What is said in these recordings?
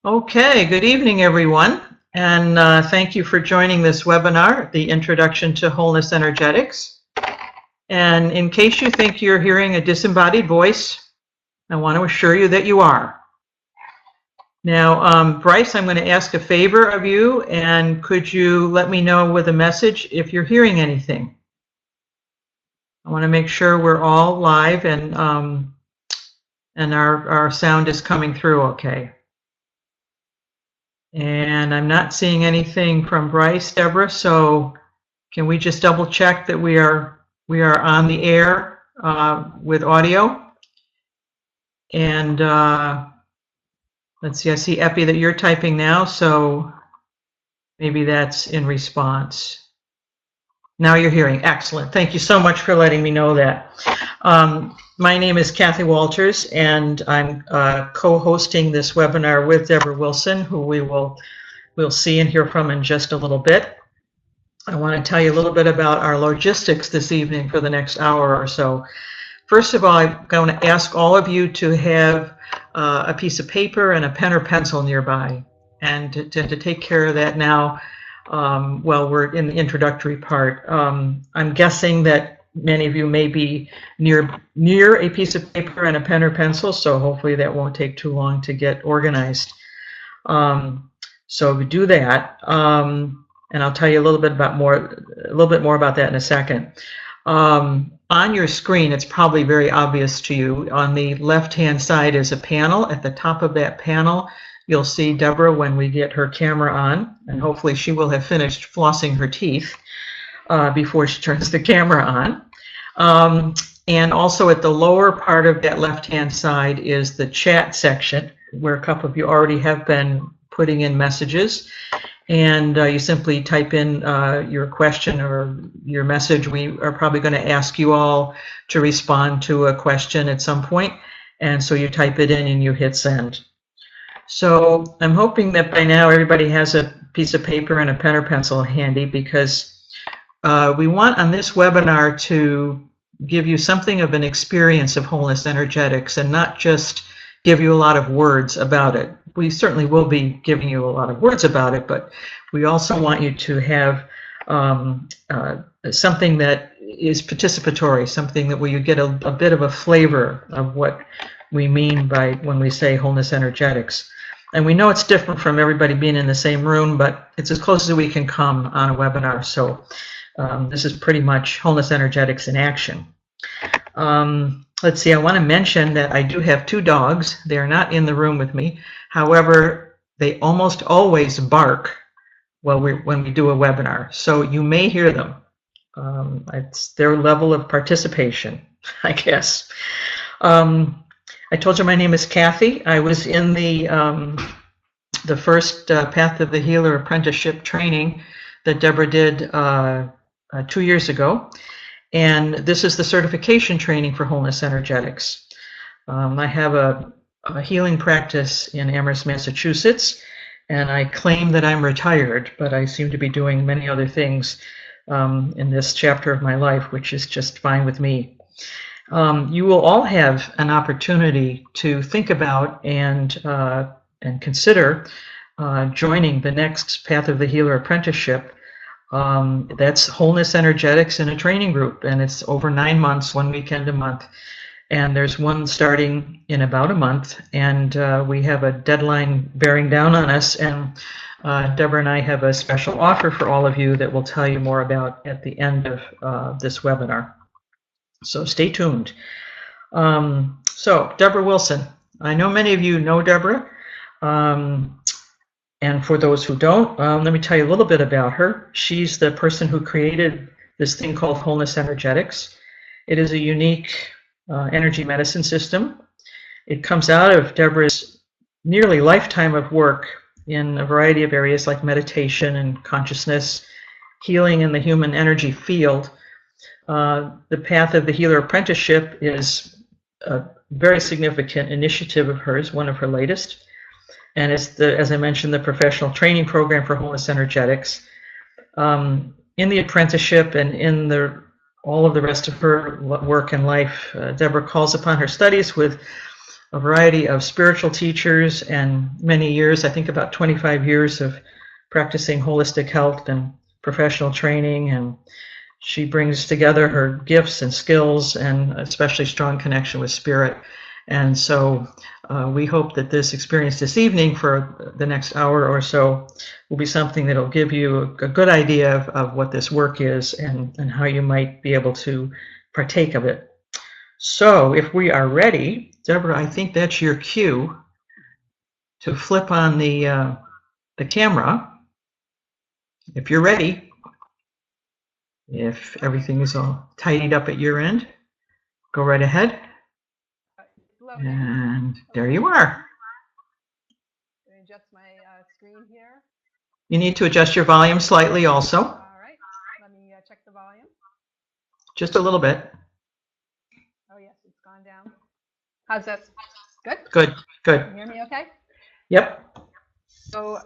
Okay, good evening, everyone, and thank you for joining this webinar, the Introduction to Wholeness Energetics. And in case you think you're hearing a disembodied voice, I want to assure you that you are. Now, Bryce, I'm going to ask a favor of you, and could you let me know with a message if you're hearing anything? I want to make sure we're all live and our sound is coming through okay. And I'm not seeing anything from Bryce, Deborah, so can we just double check that we are on the air with audio? And let's see, I see Epi that you're typing now, so maybe that's in response. Now you're hearing. Excellent. Thank you so much for letting me know that. My name is Kathy Walters, and I'm co-hosting this webinar with Deborah Wilson, who we'll see and hear from in just a little bit. I want to tell you a little bit about our logistics this evening for the next hour or so. First of all, I'm going to ask all of you to have a piece of paper and a pen or pencil nearby, and to take care of that now while we're in the introductory part. I'm guessing that many of you may be near a piece of paper and a pen or pencil, so hopefully that won't take too long to get organized. So we do that, and I'll tell you a little bit more about that in a second. On your screen, it's probably very obvious to you. On the left-hand side is a panel. At the top of that panel, you'll see Deborah when we get her camera on, and hopefully she will have finished flossing her teeth before she turns the camera on. And also at the lower part of that left-hand side is the chat section, where a couple of you already have been putting in messages. And you simply type in your question or your message. We are probably going to ask you all to respond to a question at some point. And so you type it in and you hit send. So I'm hoping that by now everybody has a piece of paper and a pen or pencil handy, because we want on this webinar to give you something of an experience of Wholeness Energetics and not just give you a lot of words about it. We certainly will be giving you a lot of words about it, but we also want you to have something that is participatory, something that where you get a bit of a flavor of what we mean by when we say Wholeness Energetics. And we know it's different from everybody being in the same room, but it's as close as we can come on a webinar. So this is pretty much Wholeness Energetics in action. Let's see, I want to mention that I do have two dogs. They are not in the room with me. However, they almost always bark when we do a webinar. So you may hear them. It's their level of participation, I guess. I told you my name is Kathy. I was in the first Path of the Healer apprenticeship training that Deborah did 2 years ago. And this is the certification training for Wholeness Energetics. I have a healing practice in Amherst, Massachusetts, and I claim that I'm retired, but I seem to be doing many other things in this chapter of my life, which is just fine with me. You will all have an opportunity to think about and consider joining the next Path of the Healer apprenticeship. That's Wholeness Energetics in a training group, and it's over 9 months, 1 weekend a month. And there's one starting in about a month, and we have a deadline bearing down on us, and Deborah and I have a special offer for all of you that we'll tell you more about at the end of this webinar. So stay tuned. So Deborah Wilson, I know many of you know Deborah, and for those who don't, let me tell you a little bit about her. She's the person who created this thing called Wholeness Energetics. It is a unique energy medicine system. It comes out of Deborah's nearly lifetime of work in a variety of areas like meditation and consciousness, healing in the human energy field. The Path of the Healer apprenticeship is a very significant initiative of hers, one of her latest. And it's, as I mentioned, the professional training program for Wholeness Energetics. In the apprenticeship and in all of the rest of her work and life, Deborah calls upon her studies with a variety of spiritual teachers and many years, I think about 25 years of practicing holistic health and professional training. And she brings together her gifts and skills and especially strong connection with spirit. And so we hope that this experience this evening for the next hour or so will be something that will give you a good idea of what this work is and how you might be able to partake of it. So if we are ready, Deborah, I think that's your cue to flip on the camera. If you're ready, if everything is all tidied up at your end, go right ahead. And there you are. Adjust my screen here. You need to adjust your volume slightly also. All right, let me check the volume. Just a little bit. Oh yes, it's gone down. How's this? Good? Good, good. Can you hear me okay? Yep. So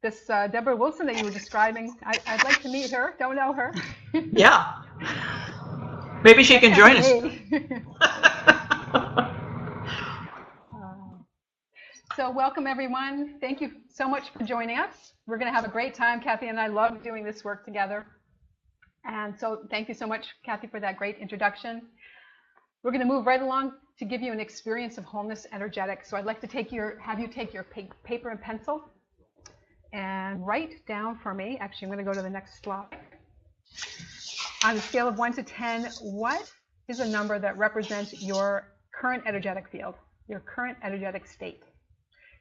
this Deborah Wilson that you were describing, I'd like to meet her. Don't know her. Yeah. Maybe she can join us. So welcome everyone. Thank you so much for joining us. We're going to have a great time. Kathy and I love doing this work together. And so thank you so much, Kathy, for that great introduction. We're going to move right along to give you an experience of wholeness energetics. So I'd like to have you take your paper and pencil and write down for me. Actually, I'm going to go to the next slide. On a scale of 1 to 10, what is a number that represents your current energetic field, your current energetic state?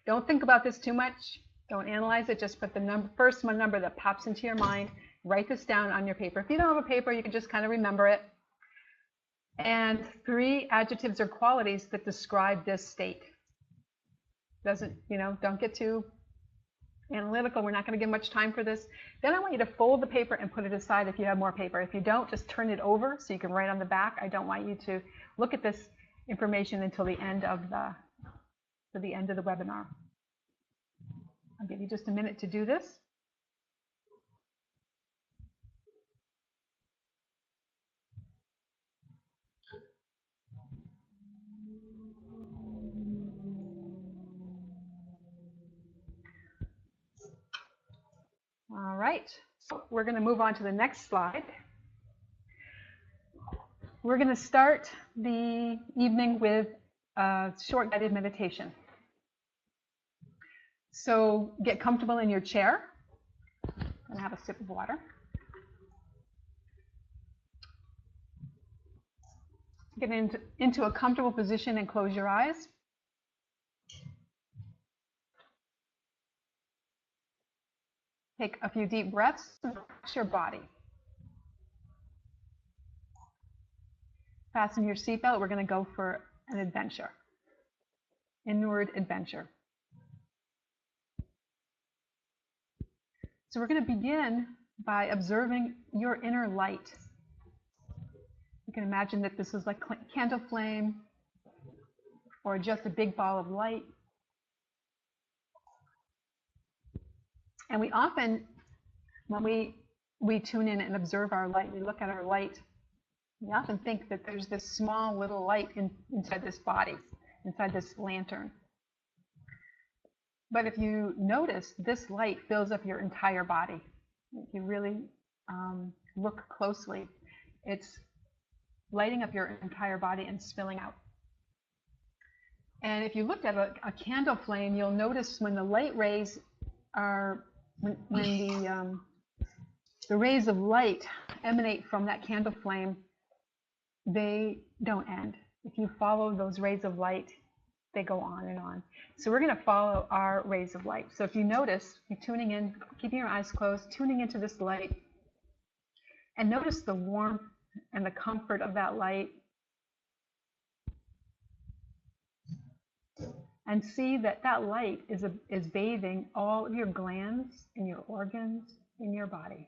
Don't think about this too much. Don't analyze it. Just put the first number that pops into your mind. Write this down on your paper. If you don't have a paper, you can just kind of remember it. And 3 adjectives or qualities that describe this state. Don't get too analytical. We're not going to give much time for this. Then I want you to fold the paper and put it aside if you have more paper. If you don't, just turn it over so you can write on the back. I don't want you to look at this information until the end of the webinar. I'll give you just a minute to do this. All right, so we're going to move on to the next slide. We're going to start the evening with a short guided meditation. So get comfortable in your chair. I'm going to have a sip of water. Get into a comfortable position and close your eyes. Take a few deep breaths and relax your body. Fasten your seatbelt. We're going to go for an adventure, inward adventure. So we're going to begin by observing your inner light. You can imagine that this is like a candle flame or just a big ball of light. And we often, when we tune in and observe our light, we look at our light, we often think that there's this small little light inside this body, inside this lantern. But if you notice, this light fills up your entire body. If you really look closely, it's lighting up your entire body and spilling out. And if you looked at a candle flame, you'll notice when the light rays are, when the rays of light emanate from that candle flame, they don't end. If you follow those rays of light, they go on and on. So we're going to follow our rays of light. So if you notice, you're tuning in, keeping your eyes closed, tuning into this light, and notice the warmth and the comfort of that light. And see that that light is bathing all of your glands and your organs in your body.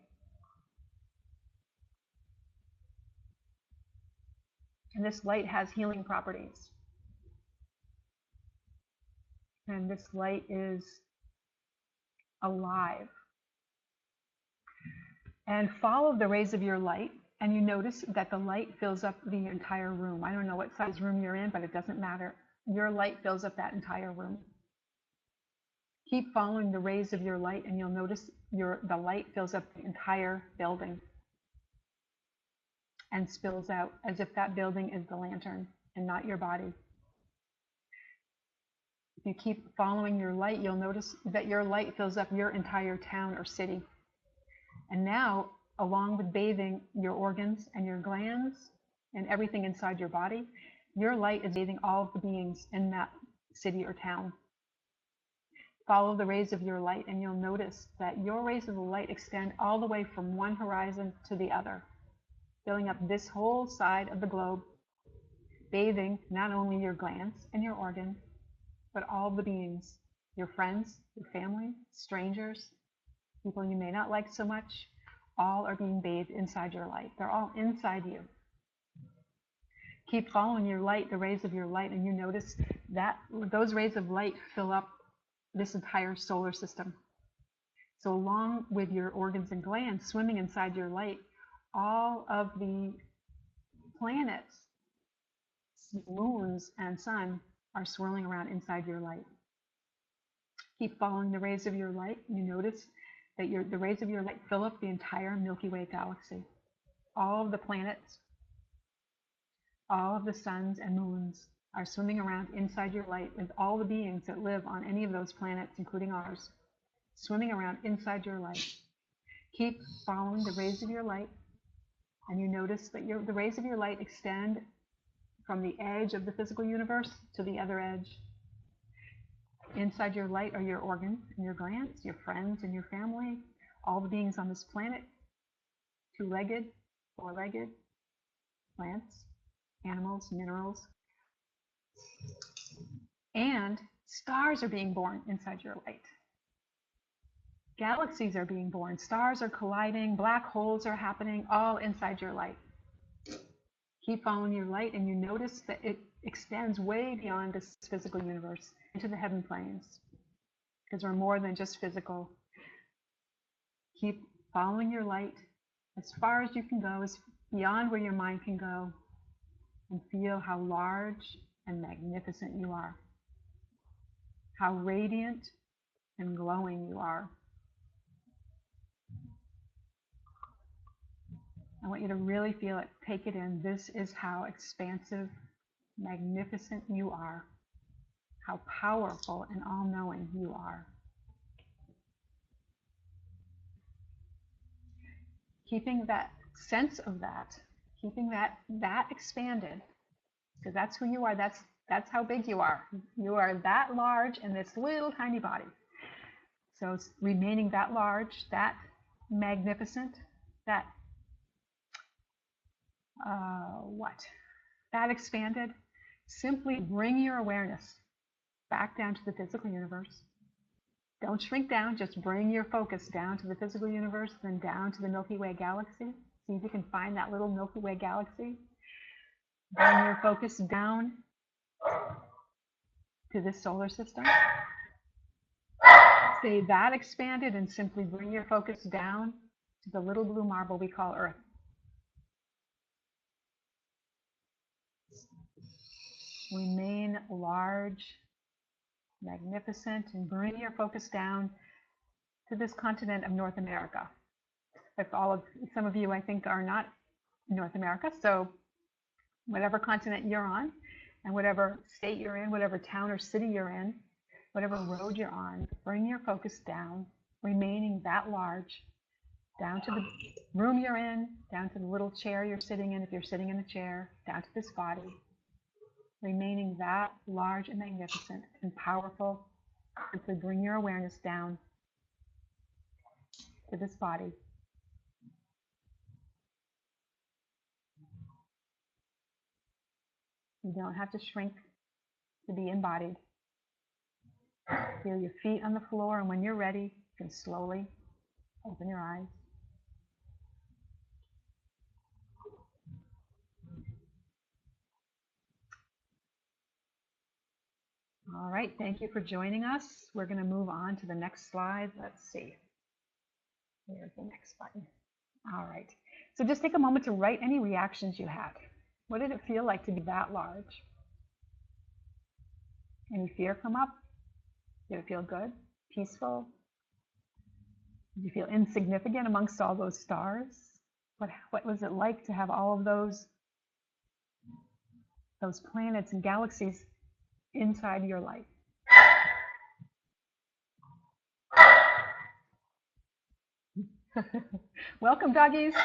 And this light has healing properties. And this light is alive. And follow the rays of your light, and you notice that the light fills up the entire room. I don't know what size room you're in, but it doesn't matter. your light fills up that entire room. Keep following the rays of your light, and you'll notice the light fills up the entire building and spills out as if that building is the lantern and not your body. If you keep following your light, you'll notice that your light fills up your entire town or city. And now, along with bathing your organs and your glands and everything inside your body, your light is bathing all of the beings in that city or town. Follow the rays of your light, and you'll notice that your rays of the light extend all the way from one horizon to the other, filling up this whole side of the globe, bathing not only your glands and your organs, but all the beings, your friends, your family, strangers, people you may not like so much, all are being bathed inside your light. They're all inside you. Keep following your light, the rays of your light, and you notice that those rays of light fill up this entire solar system. So along with your organs and glands swimming inside your light, all of the planets, moons, and sun are swirling around inside your light. Keep following the rays of your light, and you notice that the rays of your light fill up the entire Milky Way galaxy. All of the planets, all of the suns and moons are swimming around inside your light, with all the beings that live on any of those planets, including ours, swimming around inside your light. Keep following the rays of your light, and you notice that the rays of your light extend from the edge of the physical universe to the other edge. Inside your light are your organs and your glands, your friends and your family, all the beings on this planet, two-legged, four-legged, plants, animals, minerals, and stars are being born inside your light. Galaxies are being born, stars are colliding, black holes are happening, all inside your light. Keep following your light, and you notice that it extends way beyond this physical universe into the heaven planes, because we're more than just physical. Keep following your light as far as you can go, as beyond where your mind can go, and feel how large and magnificent you are, how radiant and glowing you are. I want you to really feel it, take it in. This is how expansive, magnificent you are, how powerful and all-knowing you are. Keeping that sense of that, keeping that expanded, because that's who you are, that's how big you are. You are that large in this little tiny body. So remaining that large, that magnificent, that that expanded, simply bring your awareness back down to the physical universe. Don't shrink down, just bring your focus down to the physical universe, then down to the Milky Way galaxy. See if you can find that little Milky Way galaxy. Bring your focus down to this solar system. Say that expanded, and simply bring your focus down to the little blue marble we call Earth. Remain large, magnificent, and bring your focus down to this continent of North America. Some of you, I think, are not in North America, so whatever continent you're on, and whatever state you're in, whatever town or city you're in, whatever road you're on, bring your focus down, remaining that large, down to the room you're in, down to the little chair you're sitting in, if you're sitting in a chair, down to this body, remaining that large and magnificent and powerful. Simply bring your awareness down to this body. You don't have to shrink to be embodied. Feel your feet on the floor, and when you're ready, you can slowly open your eyes. All right, thank you for joining us. We're going to move on to the next slide. Let's see. Here's the next button. All right. So just take a moment to write any reactions you had. What did it feel like to be that large? Any fear come up? Did it feel good? Peaceful? Did you feel insignificant amongst all those stars? What was it like to have all of those planets and galaxies inside your life? Welcome, doggies.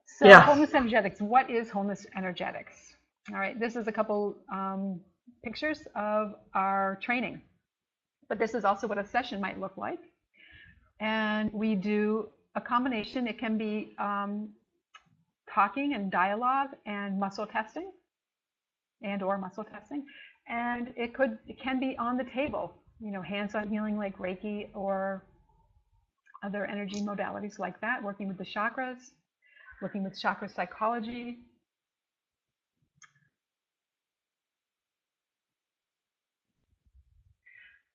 So, Yeah. Wholeness Energetics. What is Wholeness Energetics? All right, this is a couple pictures of our training, but this is also what a session might look like. And we do a combination. It can be talking and dialogue and muscle testing, or muscle testing, and it can be on the table. Hands-on healing like Reiki or other energy modalities like that. Working with the chakras, working with chakra psychology.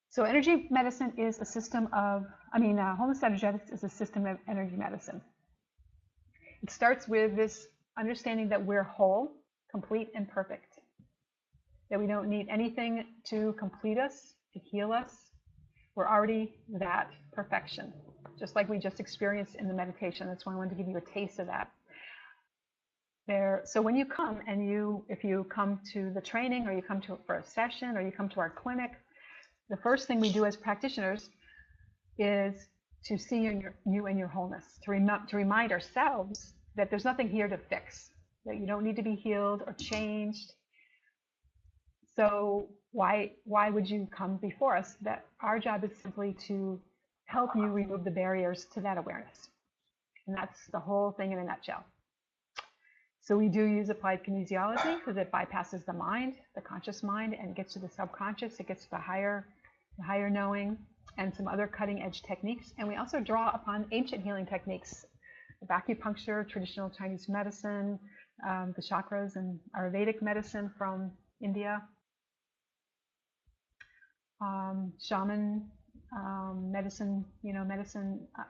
So energy medicine is a system of, Wholeness Energetics is a system of energy medicine. It starts with this understanding that we're whole, complete, and perfect. That we don't need anything to complete us, to heal us. We're already that perfection, just like we just experienced in the meditation. That's why I wanted to give you a taste of that. So when you come if you come to the training, or you come for a session, or you come to our clinic, the first thing we do as practitioners is to see you and your wholeness, to remind ourselves that there's nothing here to fix, that you don't need to be healed or changed. So why would you come before us? That our job is simply to help you remove the barriers to that awareness. And that's the whole thing in a nutshell. So we do use applied kinesiology because it bypasses the mind, the conscious mind, and gets to the subconscious. It gets to the higher knowing, and some other cutting edge techniques. And we also draw upon ancient healing techniques, acupuncture, traditional Chinese medicine, the chakras, and Ayurvedic medicine from India, shaman medicine,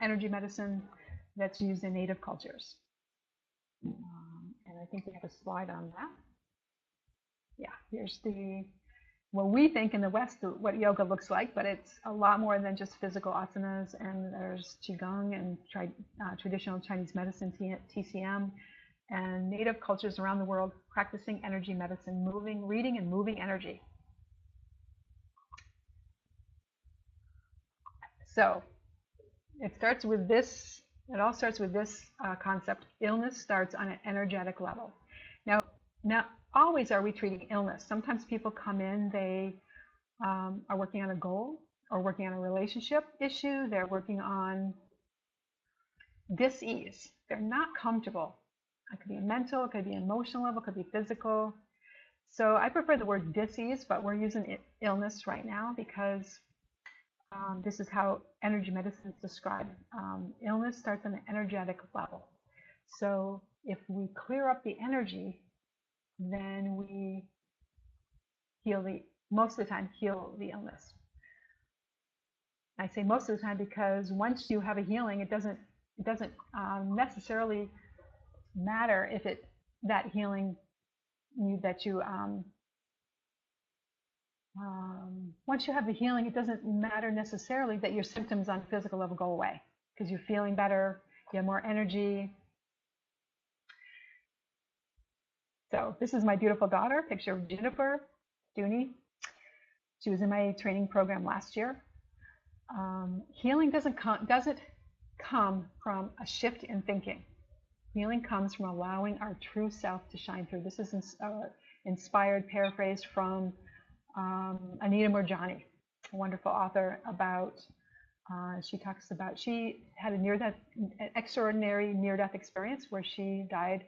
energy medicine that's used in native cultures. And I think we have a slide on that. Yeah, here's what we think in the West what yoga looks like, but it's a lot more than just physical asanas. And there's qigong and traditional Chinese medicine, TCM, and native cultures around the world practicing energy medicine, reading and moving energy. So it all starts with this concept. Illness starts on an energetic level. Now, not always are we treating illness. Sometimes people come in, they are working on a goal, or working on a relationship issue. They're working on dis-ease. They're not comfortable. It could be mental, it could be emotional level, it could be physical. So I prefer the word dis-ease, but we're using illness right now because this is how energy medicine is described. Illness starts on an energetic level. So if we clear up the energy, then we most of the time heal the illness. I say most of the time because once you have a healing, it doesn't necessarily matter if that healing that you once you have the healing, it doesn't matter necessarily that your symptoms on a physical level go away, because you're feeling better, you have more energy. So this is my beautiful daughter, picture of Jennifer Dooney. She was in my training program last year. Healing doesn't come from a shift in thinking. Healing comes from allowing our true self to shine through. This is inspired, paraphrased from Anita Moorjani, a wonderful author. She talks about she had an extraordinary near-death experience where she died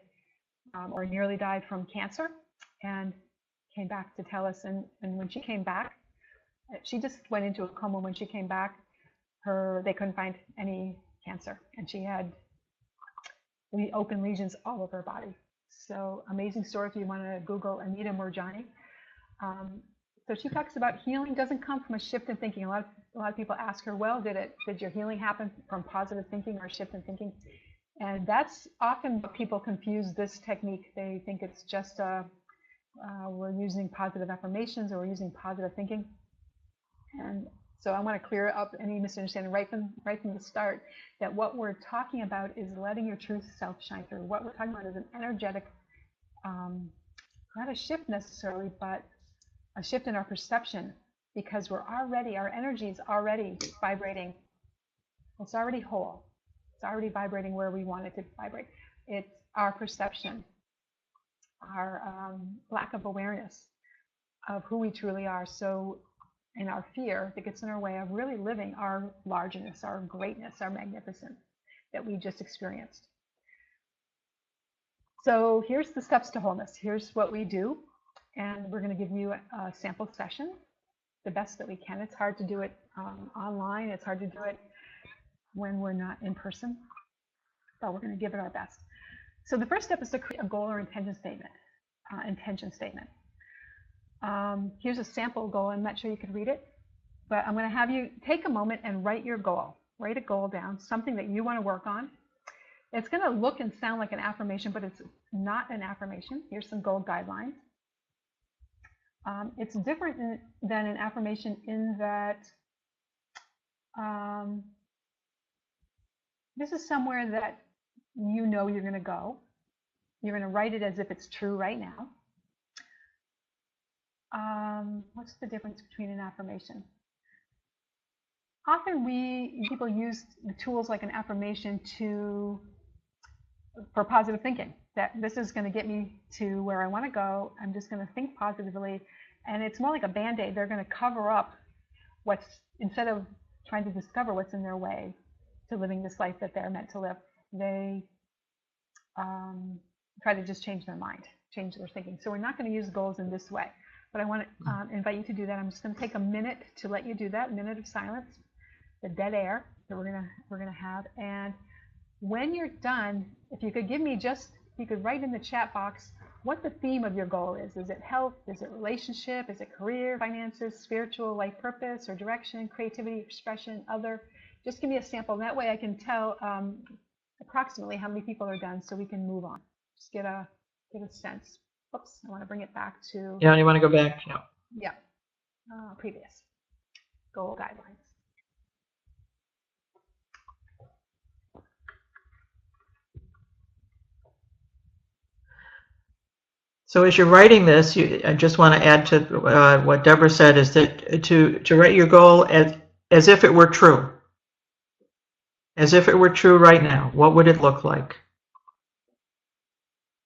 or nearly died from cancer, and came back to tell us. And when she came back, she just went into a coma. When she came back, they couldn't find any cancer, and she had open lesions all over her body. So amazing story if you want to Google Anita Moorjani. So she talks about healing doesn't come from a shift in thinking. A lot of people ask her, well, did your healing happen from positive thinking or a shift in thinking? And that's often what people confuse this technique. They think it's just a we're using positive affirmations, or we're using positive thinking. And so I want to clear up any misunderstanding right from the start, that what we're talking about is letting your truth self shine through. What we're talking about is an energetic, not a shift necessarily, but a shift in our perception, because our energy is already vibrating. It's already whole. It's already vibrating where we want it to vibrate. It's our perception, our lack of awareness of who we truly are. So, and our fear that gets in our way of really living our largeness, our greatness, our magnificence that we just experienced. So here's the steps to wholeness. Here's what we do. And we're going to give you a sample session, the best that we can. It's hard to do it online. It's hard to do it when we're not in person, but we're going to give it our best. So the first step is to create a goal or intention statement. Here's a sample goal. I'm not sure you could read it, but I'm going to have you take a moment and write your goal. Write a goal down, something that you want to work on. It's going to look and sound like an affirmation, but it's not an affirmation. Here's some goal guidelines. It's different than an affirmation in that this is somewhere that you know you're going to go. You're going to write it as if it's true right now. What's the difference between an affirmation? Often people use the tools like an affirmation for positive thinking, that this is going to get me to where I want to go. I'm just going to think positively. And it's more like a Band-Aid. They're going to cover up instead of trying to discover what's in their way to living this life that they're meant to live, they try to just change their mind, change their thinking. So we're not going to use goals in this way. But I want to invite you to do that. I'm just going to take a minute to let you do that, a minute of silence, the dead air that we're gonna have. And when you're done, if you could you could write in the chat box what the theme of your goal is. Is it health? Is it relationship? Is it career, finances, spiritual, life purpose, or direction, creativity, expression, other? Just give me a sample. That way I can tell approximately how many people are done, so we can move on. Just get a sense. Oops, I want to bring it back to. Yeah, you want to go back? Yeah. Yeah. Previous goal guidelines. So as you're writing this, I just want to add to what Deborah said, is that to write your goal as if it were true. As if it were true right now. What would it look like?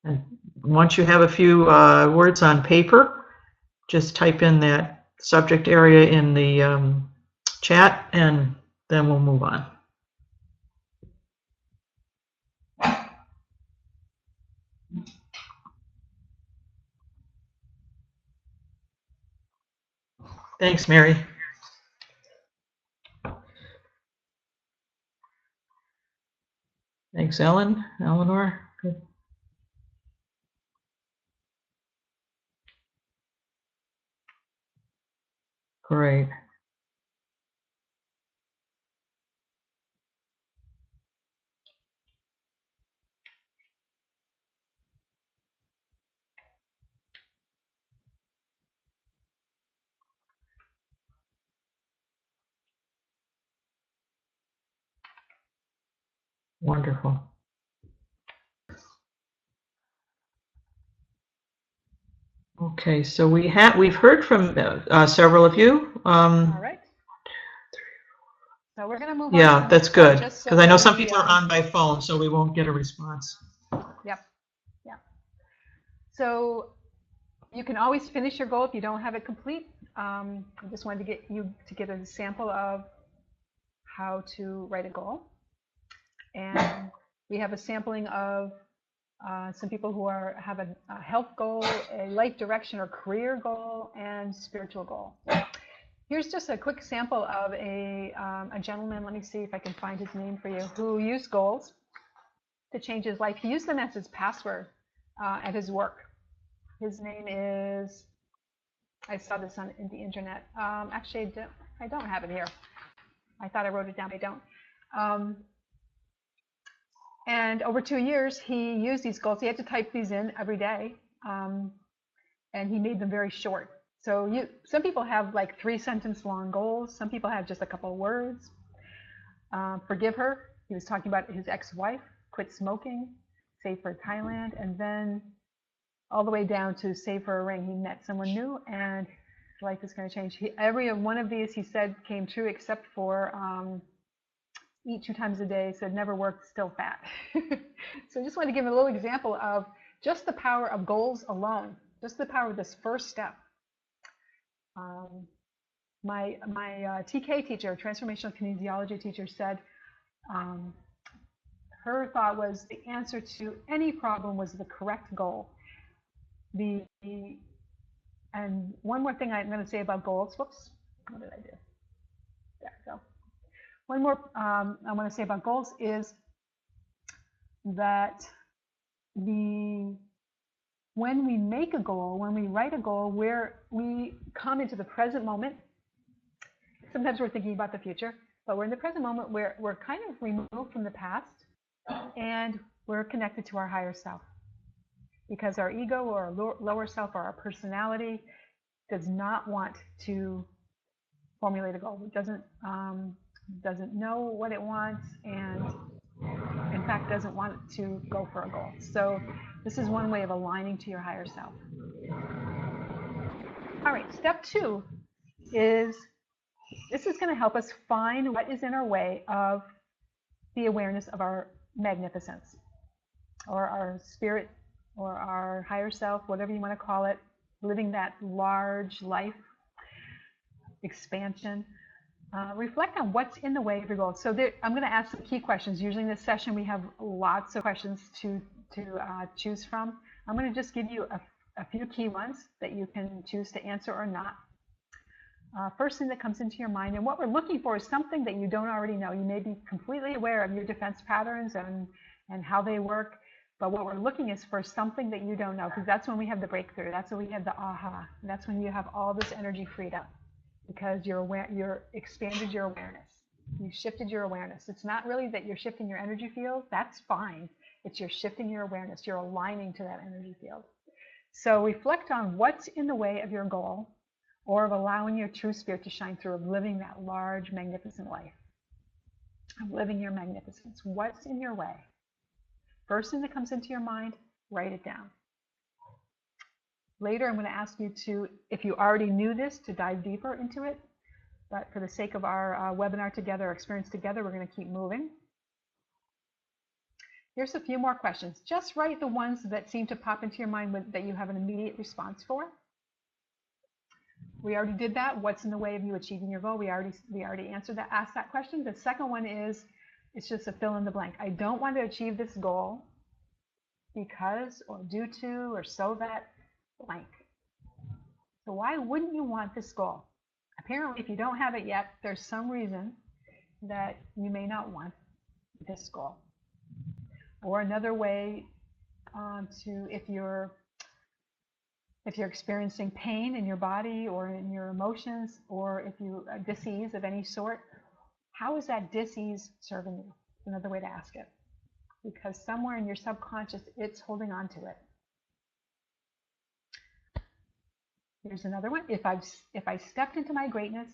And once you have a few words on paper, just type in that subject area in the chat, and then we'll move on. Thanks, Mary. Thanks, Eleanor. Good. Great. Wonderful. Okay, so we've heard from several of you. All right. So we're going to move on. Yeah, that's good, because I know some people are on on by phone, so we won't get a response. Yep. So you can always finish your goal if you don't have it complete. I just wanted to get you to get a sample of how to write a goal. And we have a sampling of some people who have a health goal, a life direction or career goal, and spiritual goal. Here's just a quick sample of a gentleman, let me see if I can find his name for you, who used goals to change his life. He used them as his password at his work. His name is, I saw this on the internet. Actually, I don't have it here. I thought I wrote it down, but I don't. And over 2 years, he used these goals. He had to type these in every day. and he made them very short. So some people have like 3-sentence long goals. Some people have just a couple of words. Forgive her. He was talking about his ex-wife. Quit smoking. Save for Thailand. And then all the way down to save for a ring. He met someone new and life is going to change. Every one of these, he said, came true except for eat 2 times a day. Said never worked, still fat. So I just want to give a little example of just the power of goals alone. Just the power of this first step. My TK teacher, transformational kinesiology teacher, said her thought was the answer to any problem was the correct goal. And one more thing I'm going to say about goals. Whoops, what did I do? There we go. One more I want to say about goals is that when we make a goal, when we write a goal, we come into the present moment. Sometimes we're thinking about the future, but we're in the present moment where we're kind of removed from the past and we're connected to our higher self. Because our ego or our lower self or our personality does not want to formulate a goal. It doesn't know what it wants, and in fact doesn't want to go for a goal. So this is one way of aligning to your higher self. All right, step 2 is this is going to help us find what is in our way of the awareness of our magnificence, or our spirit, or our higher self, whatever you want to call it, living that large life expansion. Reflect on what's in the way of your goals. So I'm going to ask some key questions. Usually in this session we have lots of questions to choose from. I'm going to just give you a few key ones that you can choose to answer or not. First thing that comes into your mind, and what we're looking for is something that you don't already know. You may be completely aware of your defense patterns and how they work, but what we're looking is for something that you don't know, because that's when we have the breakthrough. That's when we have the aha. That's when you have all this energy freed up, because you're expanded your awareness. You shifted your awareness. It's not really that you're shifting your energy field. That's fine. It's you're shifting your awareness. You're aligning to that energy field. So reflect on what's in the way of your goal, or of allowing your true spirit to shine through, of living that large, magnificent life, of living your magnificence. What's in your way? First thing that comes into your mind, write it down. Later, I'm going to ask you to, if you already knew this, to dive deeper into it. But for the sake of our webinar together, our experience together, we're going to keep moving. Here's a few more questions. Just write the ones that seem to pop into your mind that you have an immediate response for. We already did that. What's in the way of you achieving your goal? We already answered that, asked that question. The second one is, it's just a fill in the blank. I don't want to achieve this goal because, or due to, or so that blank. So why wouldn't you want this goal? Apparently, if you don't have it yet, there's some reason that you may not want this goal. Or another way if you're experiencing pain in your body or in your emotions, or if you dis-ease of any sort, how is that dis-ease serving you? Another way to ask it. Because somewhere in your subconscious, it's holding on to it. Here's another one. If I stepped into my greatness,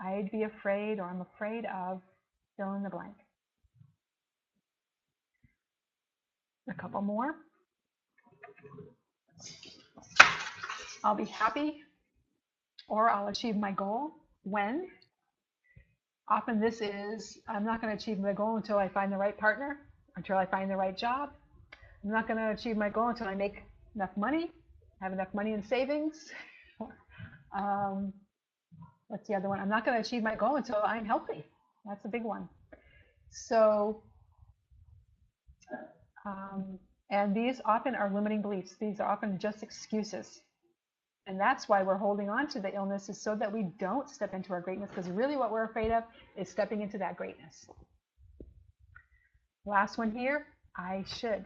I'd be afraid, or I'm afraid of, fill in the blank. A couple more. I'll be happy, or I'll achieve my goal when. Often this is, I'm not going to achieve my goal until I find the right partner, until I find the right job. I'm not going to achieve my goal until I make enough money, have enough money in savings. What's the other one? I'm not going to achieve my goal until I'm healthy. That's a big one. So, and these often are limiting beliefs. These are often just excuses. And that's why we're holding on to the illness, is so that we don't step into our greatness, because really what we're afraid of is stepping into that greatness. Last one here, I should.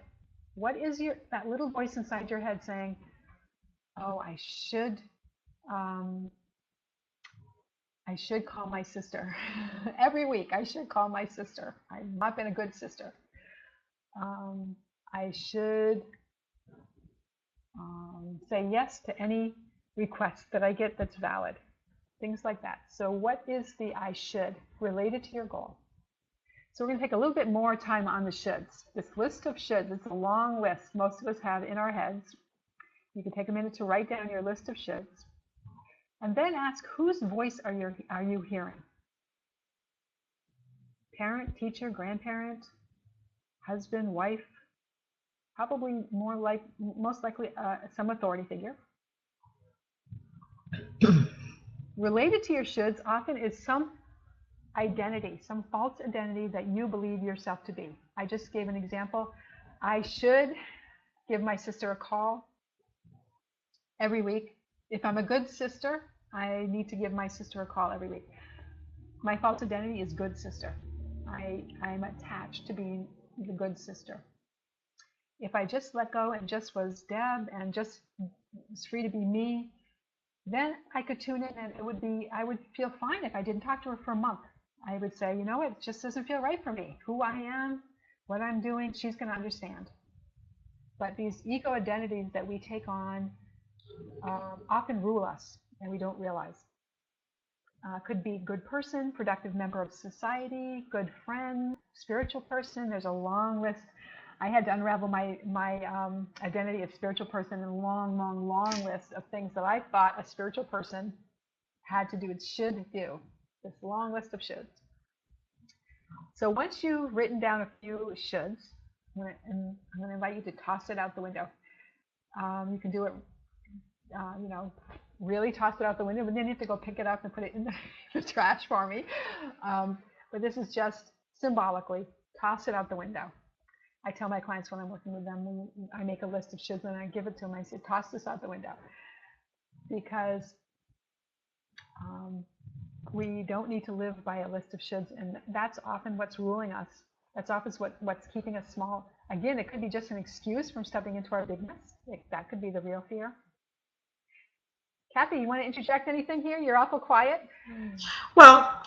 What is that little voice inside your head saying, oh, I should call my sister. Every week I should call my sister. I've not been a good sister. I should say yes to any request that I get that's valid. Things like that. So what is the I should related to your goal? So we're going to take a little bit more time on the shoulds. This list of shoulds, it's a long list most of us have in our heads. You can take a minute to write down your list of shoulds. And then ask, whose voice are you hearing? Parent, teacher, grandparent, husband, wife, probably most likely some authority figure. Related to your shoulds often is some identity, some false identity that you believe yourself to be. I just gave an example. I should give my sister a call every week. If I'm a good sister, I need to give my sister a call every week. My false identity is good sister. I'm attached to being the good sister. If I just let go and just was Deb and just was free to be me, then I could tune in and I would feel fine if I didn't talk to her for a month. I would say, you know what, it just doesn't feel right for me. Who I am, what I'm doing, she's going to understand. But these ego identities that we take on often rule us, and we don't realize. Could be good person, productive member of society, good friend, spiritual person. There's a long list. I had to unravel my identity of spiritual person in a long list of things that I thought a spiritual person had to do and should do. This long list of shoulds. So once you've written down a few shoulds, I'm going to invite you to toss it out the window. You can do it, really toss it out the window, but then you have to go pick it up and put it in the trash for me. But this is just symbolically, toss it out the window. I tell my clients when I'm working with them, I make a list of shoulds and I give it to them. I say, toss this out the window. Because we don't need to live by a list of shoulds, and that's often what's ruling us. That's often what's keeping us small. Again, it could be just an excuse from stepping into our bigness. That could be the real fear. Kathy, you want to interject anything here? You're awful quiet. Well,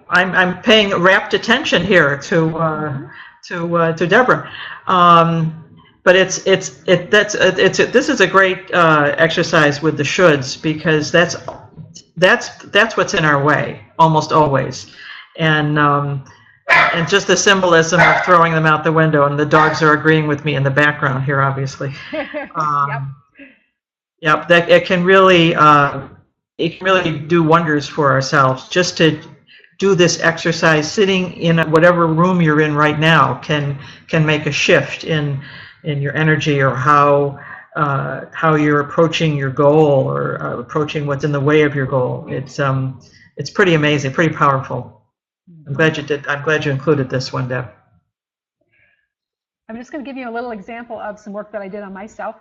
I'm paying rapt attention here to Deborah. But this is a great exercise with the shoulds, because that's what's in our way almost always, and just the symbolism of throwing them out the window, and the dogs are agreeing with me in the background here, obviously. Yep, that it can really do wonders for ourselves. Just to do this exercise, sitting in whatever room you're in right now, can make a shift in your energy, or how you're approaching your goal, or approaching what's in the way of your goal. It's pretty amazing, pretty powerful. I'm glad you included this one, Deb. I'm just going to give you a little example of some work that I did on myself.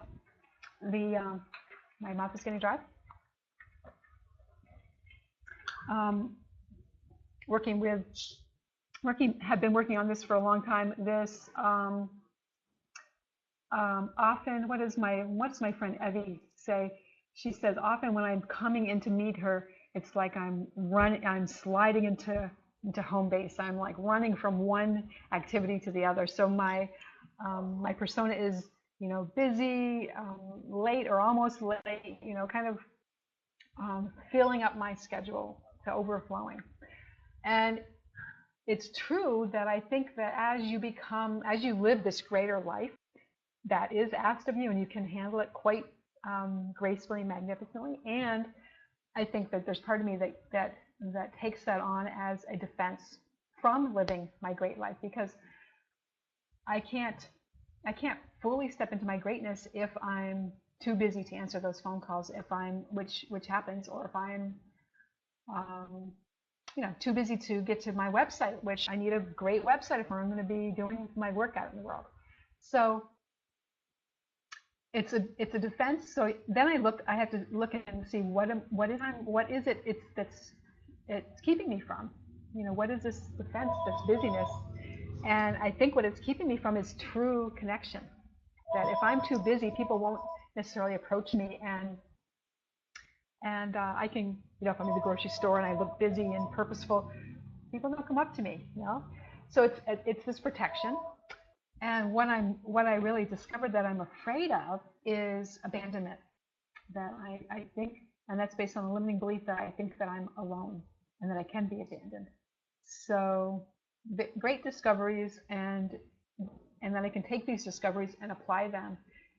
My mouth is getting dry. Have been working on this for a long time. This often, what's my friend Evie say? She says often when I'm coming in to meet her, it's like I'm sliding into home base. I'm like running from one activity to the other. So my persona is busy, late or almost late, kind of filling up my schedule to overflowing. And it's true that I think that as you live this greater life that is asked of you, and you can handle it quite gracefully, magnificently, and I think that there's part of me that takes that on as a defense from living my great life, because I can't fully step into my greatness if I'm too busy to answer those phone calls, which happens, or if I'm too busy to get to my website, which I need a great website if I'm going to be doing my work out in the world. So it's a defense. So then I have to look and see what is it that's keeping me from, what is this defense, this busyness? And I think what it's keeping me from is true connection. That if I'm too busy, people won't necessarily approach me, and I can, if I'm in the grocery store and I look busy and purposeful, people don't come up to me, So it's this protection. And what I really discovered that I'm afraid of is abandonment. that I think, and that's based on a limiting belief that I think that I'm alone and that I can be abandoned. So the great discoveries, and then I can take these discoveries and apply them,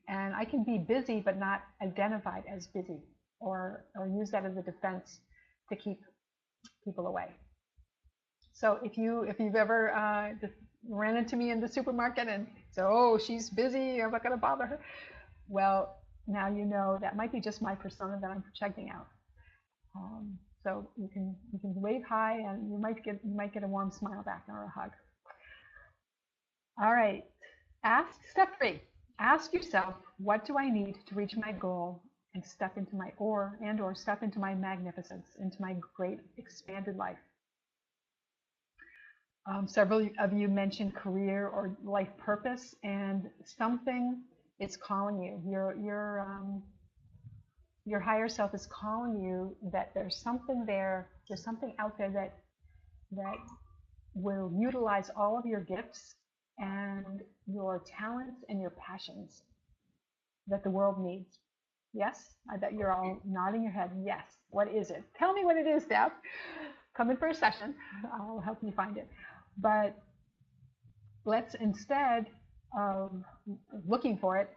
and I can be busy but not identified as busy, or use that as a defense to keep people away. So if you've ever just ran into me in the supermarket and said, "Oh, she's busy, I'm not going to bother her," well, now you know that might be just my persona that I'm projecting out. So you can wave hi, and you might get a warm smile back or a hug. All right. Step 3. Ask yourself, what do I need to reach my goal and step into my or step into my magnificence, into my great expanded life? Several of you mentioned career or life purpose, and something is calling you. Your higher self is calling you that there's something there. There's something out there that will utilize all of your gifts and your talents and your passions that the world needs. Yes, I bet you're all nodding your head. Yes. What is it? Tell me what it is, Deb. Come in for a session. I'll help you find it. But let's, instead of looking for it,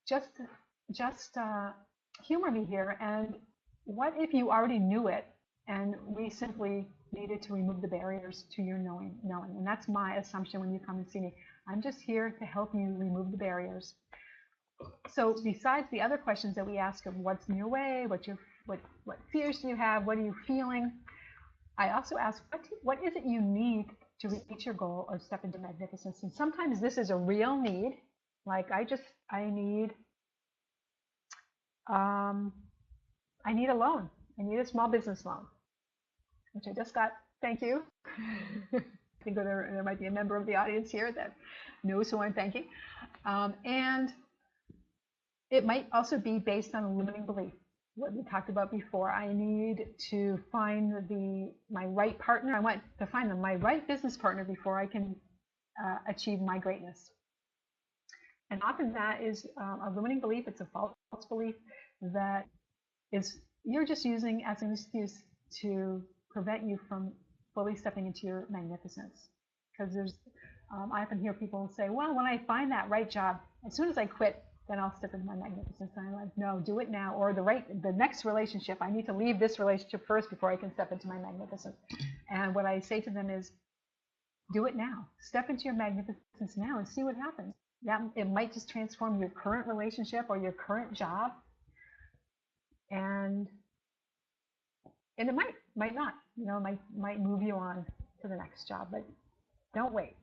just humor me here. And what if you already knew it, and we simply needed to remove the barriers to your knowing? And that's my assumption when you come and see me. I'm just here to help you remove the barriers. So besides the other questions that we ask of what's in your way, what fears do you have, what are you feeling, I also ask, what is it you need to reach your goal or step into magnificence? And sometimes this is a real need. Like I need a loan. I need a small business loan, which I just got. Thank you. I think there might be a member of the audience here that knows who I'm thanking. And it might also be based on a limiting belief. What we talked about before. I need to find my right partner. I want to find my right business partner before I can achieve my greatness. And often that is a limiting belief. It's a false belief that you're just using as an excuse to prevent you from fully stepping into your magnificence. Because I often hear people say, "Well, when I find that right job, as soon as I quit, then I'll step into my magnificence." And I'm like, no, do it now. Or the next relationship, I need to leave this relationship first before I can step into my magnificence. And what I say to them is, do it now. Step into your magnificence now and see what happens. It might just transform your current relationship or your current job. And it might not, might move you on to the next job, but don't wait.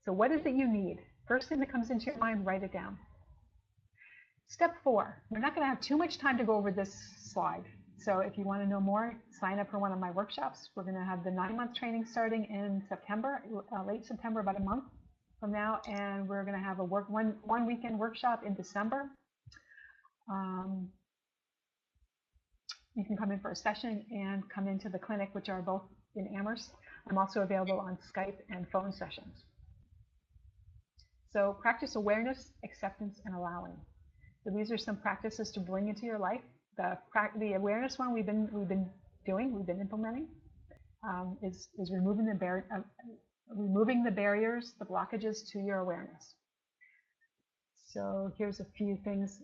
So what is it you need? First thing that comes into your mind, write it down. Step 4, we're not going to have too much time to go over this slide. So if you want to know more, sign up for one of my workshops. We're going to have the 9-month training starting in September, late September, about a month from now. And we're going to have a one weekend workshop in December. You can come in for a session and come into the clinic, which are both in Amherst. I'm also available on Skype and phone sessions. So practice awareness, acceptance, and allowing. So these are some practices to bring into your life. The awareness one we've been implementing is removing the barriers, the blockages to your awareness. So here's a few things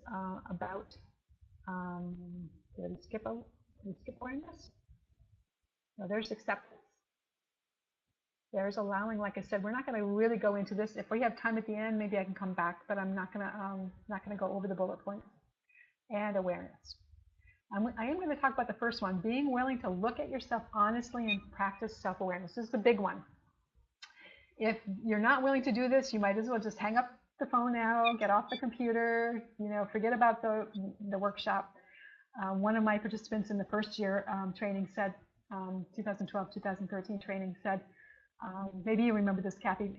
about. Did we skip awareness? No, there's acceptance. There's allowing. Like I said, we're not going to really go into this. If we have time at the end, maybe I can come back, but I'm not going to go over the bullet points. And awareness. I am going to talk about the first one, being willing to look at yourself honestly and practice self-awareness. This is the big one. If you're not willing to do this, you might as well just hang up the phone now, get off the computer, forget about the workshop. One of my participants in the first year training said, 2012-2013 training said, maybe you remember this, Kathy.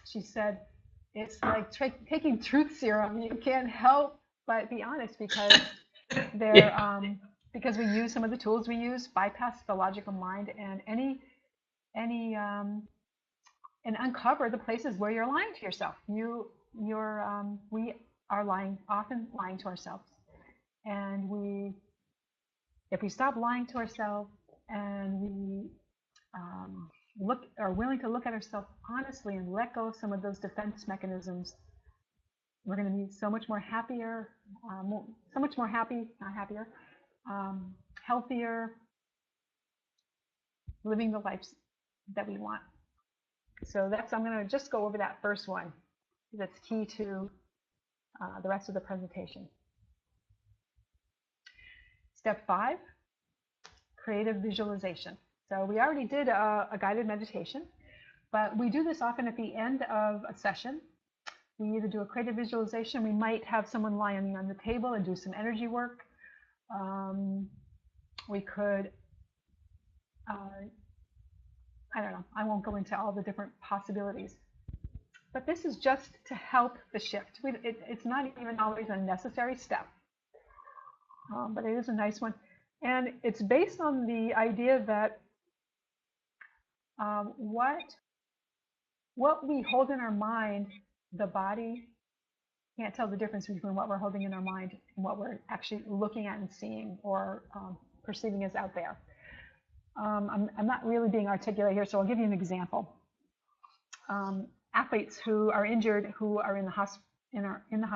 She said, it's like taking truth serum. You can't help but be honest because because we use some of the tools we use, bypass the logical mind and and uncover the places where you're lying to yourself. We are often lying to ourselves. And if we stop lying to ourselves and we are willing to look at ourselves honestly and let go of some of those defense mechanisms, we're going to be so much more happier, not happier, healthier, living the lives that we want. So I'm going to just go over that first one. That's key to the rest of the presentation. Step 5, creative visualization. So we already did a guided meditation, but we do this often at the end of a session. We either do a creative visualization, we might have someone lying on the table and do some energy work. We could, I don't know, I won't go into all the different possibilities. But this is just to help the shift. It's not even always a necessary step, but it is a nice one. And it's based on the idea that what we hold in our mind, the body can't tell the difference between what we're holding in our mind and what we're actually looking at and seeing or perceiving as out there. I'm not really being articulate here, so I'll give you an example. Athletes who are injured, who are in the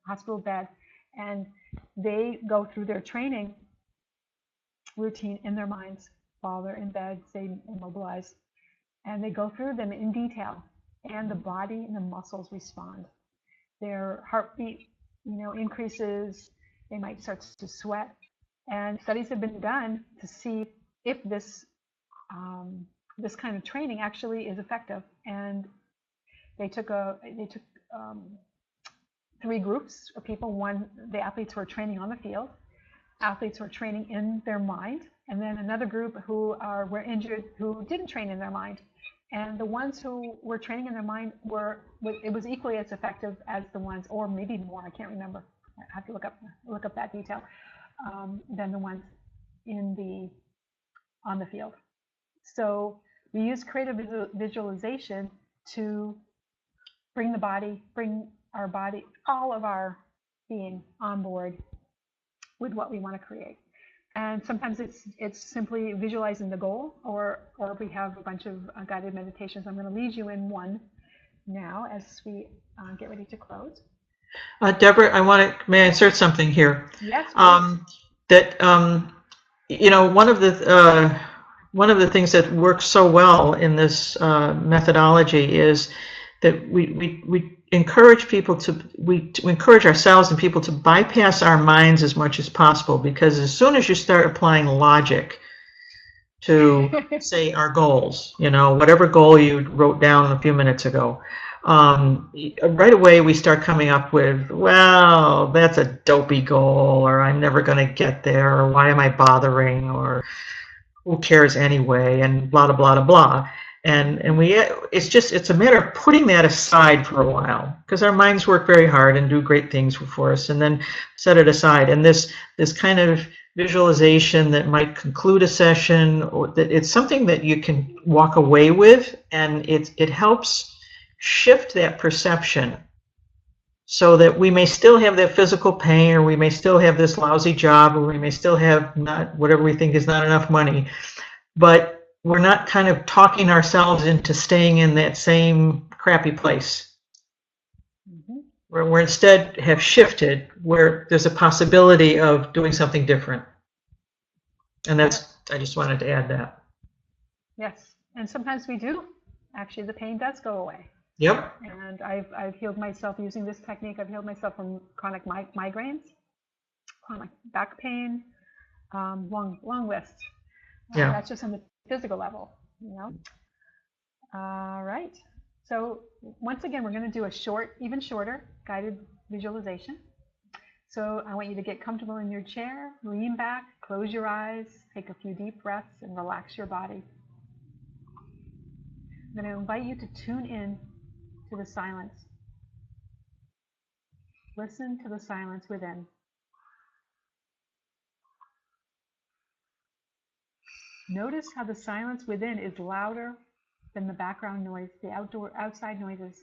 hospital bed, and they go through their training routine in their minds while they're in bed, say immobilized, and they go through them in detail, and the body and the muscles respond. Their heartbeat, increases. They might start to sweat, and studies have been done to see if this kind of training actually is effective. And they took 3 groups of people. One, the athletes who are training on the field, athletes who are training in their mind, and then another group who were injured who didn't train in their mind. And the ones who were training in their mind it was equally as effective as the ones, or maybe more, I can't remember, I have to look up that detail, than the ones on the field. So we use creative visualization to bring our body, all of our being on board with what we want to create. And sometimes it's simply visualizing the goal, or we have a bunch of guided meditations. I'm going to lead you in one now as we get ready to close. Deborah, may I insert something here? Yes. One of the things that works so well in this methodology is that we encourage people we encourage ourselves and people to bypass our minds as much as possible, because as soon as you start applying logic to say our goals, whatever goal you wrote down a few minutes ago, right away we start coming up with, well, that's a dopey goal, or I'm never going to get there, or why am I bothering, or who cares anyway, and blah, blah, blah, blah. And it's a matter of putting that aside for a while, because our minds work very hard and do great things for us, and then set it aside. And this kind of visualization that might conclude a session, or that it's something that you can walk away with, and it helps shift that perception, so that we may still have that physical pain, or we may still have this lousy job, or we may still have not whatever we think is not enough money, but we're not kind of talking ourselves into staying in that same crappy place. Mm-hmm. Where we instead have shifted, where there's a possibility of doing something different. And I just wanted to add that. Yes, and sometimes we do. Actually, the pain does go away. Yep. And I've healed myself using this technique. I've healed myself from chronic migraines, chronic back pain, long list. Yeah. That's just on the physical level, All right. So once again, we're going to do a even shorter guided visualization. So I want you to get comfortable in your chair, lean back, close your eyes, take a few deep breaths, and relax your body. I'm going to invite you to tune in to the silence. Listen to the silence within. Notice how the silence within is louder than the background noise, the outside noises.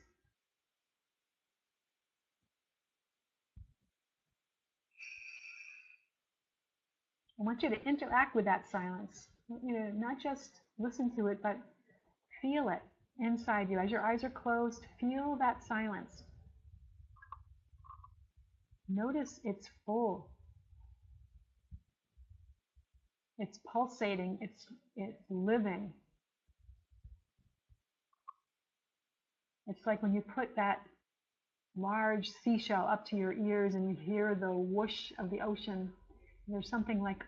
I want you to interact with that silence. I want you to not just listen to it, but feel it inside you. As your eyes are closed, feel that silence. Notice it's full. It's pulsating. It's living. It's like when you put that large seashell up to your ears and you hear the whoosh of the ocean. There's something like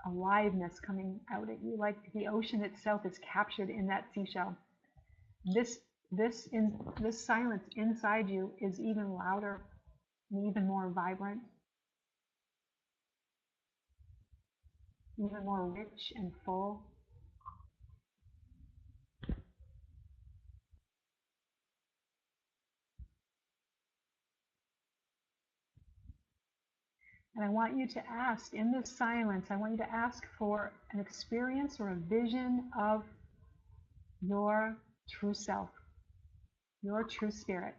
aliveness coming out at you, like the ocean itself is captured in that seashell. This silence inside you is even louder and even more vibrant, even more rich and full. And I want you to ask, in this silence, I want you to ask for an experience or a vision of your true self, your true spirit.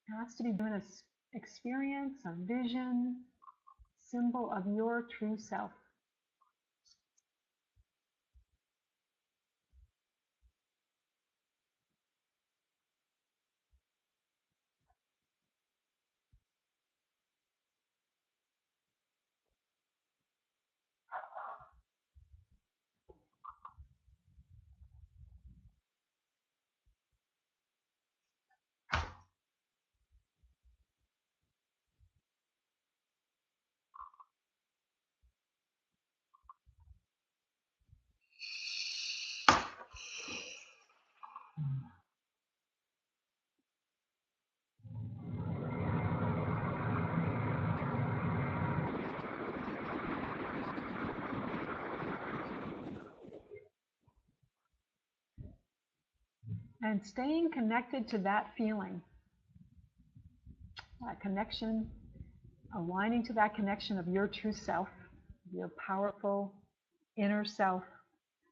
It has to be doing an experience, a vision, symbol of your true self. And staying connected to that feeling, that connection, aligning to that connection of your true self, your powerful inner self. I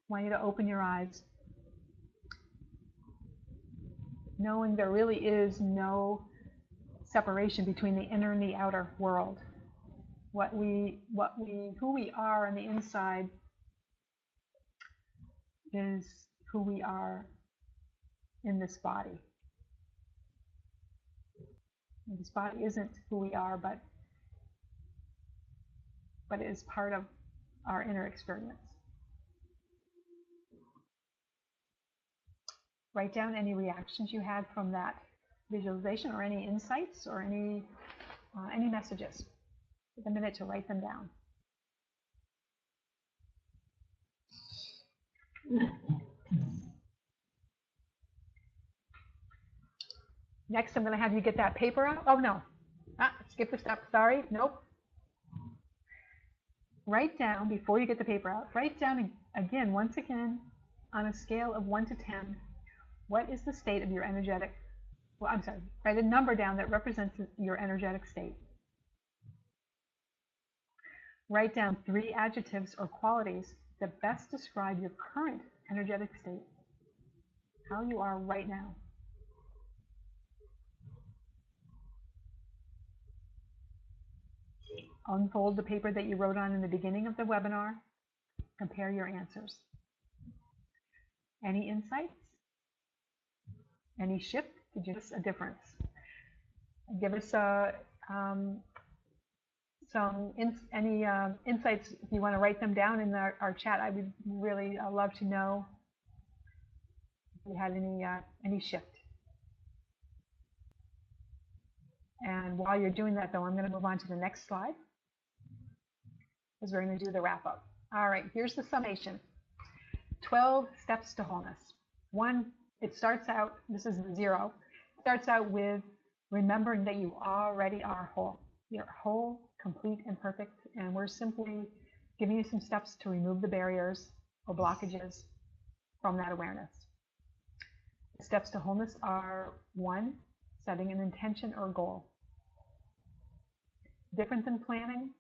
want you to open your eyes, knowing there really is no separation between the inner and the outer world. Who we are on the inside is who we are in this body. And this body isn't who we are, but it is part of our inner experience. Write down any reactions you had from that visualization, or any insights, or any messages. Take a minute to write them down. Next, I'm going to have you get that paper out. Oh, no. Skip the step. Sorry. Nope. Write down, before you get the paper out, write down again, once again, on a scale of 1 to 10, what is the state of your energetic, well, I'm sorry, write a number down that represents your energetic state. Write down 3 adjectives or qualities that best describe your current energetic state, how you are right now. Unfold the paper that you wrote on in the beginning of the webinar. Compare your answers. Any insights? Any shift? Did you notice a difference? Give us any insights if you want to write them down in our chat. I would really love to know if you had any shift. And while you're doing that, though, I'm going to move on to the next slide, because we're going to do the wrap up. All right, here's the summation. 12 steps to wholeness. 1, it starts out, this is the 0, it starts out with remembering that you already are whole. You're whole, complete, and perfect, and we're simply giving you some steps to remove the barriers or blockages from that awareness. The steps to wholeness are: 1, setting an intention or goal. Different than planning,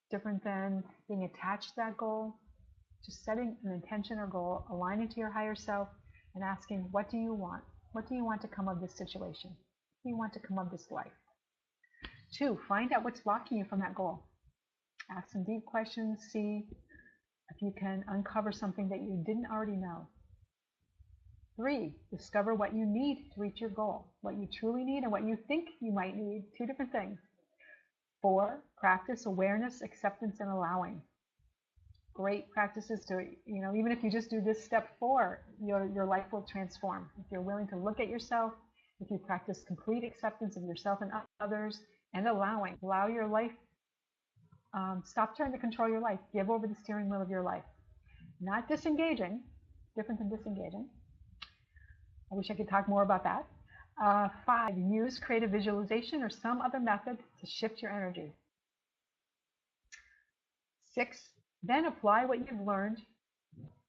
different than being attached to that goal. Just setting an intention or goal, aligning to your higher self, and asking, what do you want? What do you want to come of this situation? What do you want to come of this life? 2, find out what's blocking you from that goal. Ask some deep questions, see if you can uncover something that you didn't already know. 3, discover what you need to reach your goal, what you truly need and what you think you might need, 2 different things. 4, practice awareness, acceptance, and allowing. Great practices to, even if you just do this step 4, your life will transform. If you're willing to look at yourself, if you practice complete acceptance of yourself and others, and allow your life, stop trying to control your life, give over the steering wheel of your life. Not disengaging, different than disengaging. I wish I could talk more about that. 5, use creative visualization or some other method to shift your energy. 6, then apply what you've learned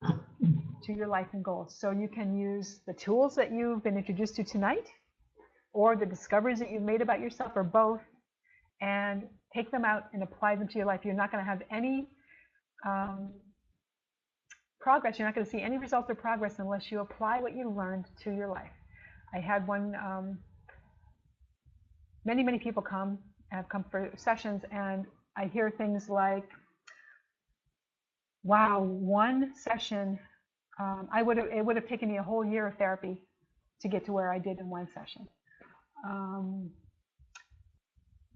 to your life and goals. So you can use the tools that you've been introduced to tonight, or the discoveries that you've made about yourself, or both, and take them out and apply them to your life. You're not going to have any progress. You're not going to see any results or progress unless you apply what you learned to your life. I had one, many people have come for sessions, and I hear things like, wow, one session, it would have taken me a whole year of therapy to get to where I did in one session.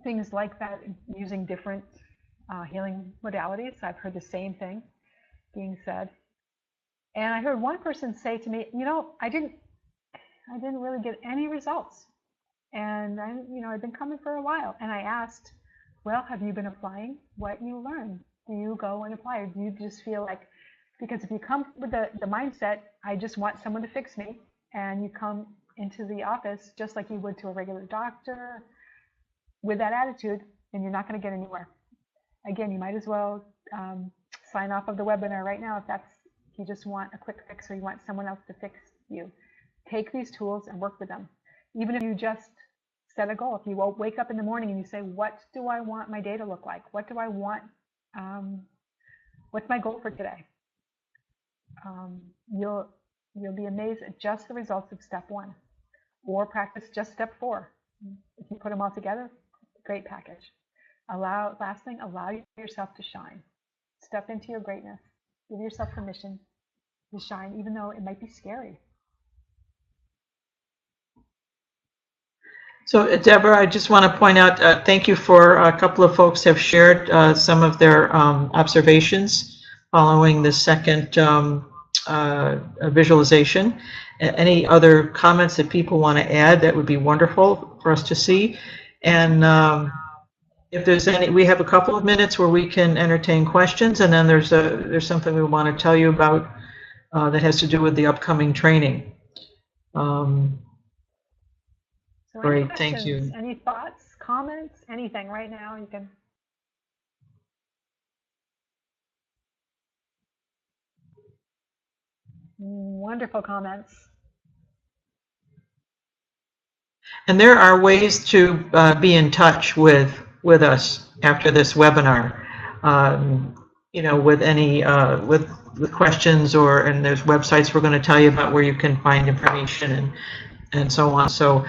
Things like that, using different healing modalities. I've heard the same thing being said. And I heard one person say to me, I didn't really get any results. And I've been coming for a while. And I asked, well, have you been applying what you learned? Do you go and apply, or do you just feel like, because if you come with the mindset, I just want someone to fix me, and you come into the office just like you would to a regular doctor with that attitude, then you're not going to get anywhere. Again, you might as well sign off of the webinar right now if you just want a quick fix, or you want someone else to fix you. Take these tools and work with them. Even if you just set a goal, if you wake up in the morning and you say, what do I want my day to look like? What do I want? What's my goal for today? You'll be amazed at just the results of step 1, or practice just step 4. If you put them all together, great package. Last thing, allow yourself to shine. Step into your greatness. Give yourself permission to shine, even though it might be scary. So, Deborah, I just want to point out, thank you for a couple of folks have shared some of their observations following the second visualization. Any other comments that people want to add, that would be wonderful for us to see. And if there's any, we have a couple of minutes where we can entertain questions, and then there's something we want to tell you about that has to do with the upcoming training. So great, thank you. Any thoughts, comments, anything right now? You can. Wonderful comments. And there are ways to be in touch with us after this webinar. With any with questions, and there's websites we're going to tell you about where you can find information and so on. So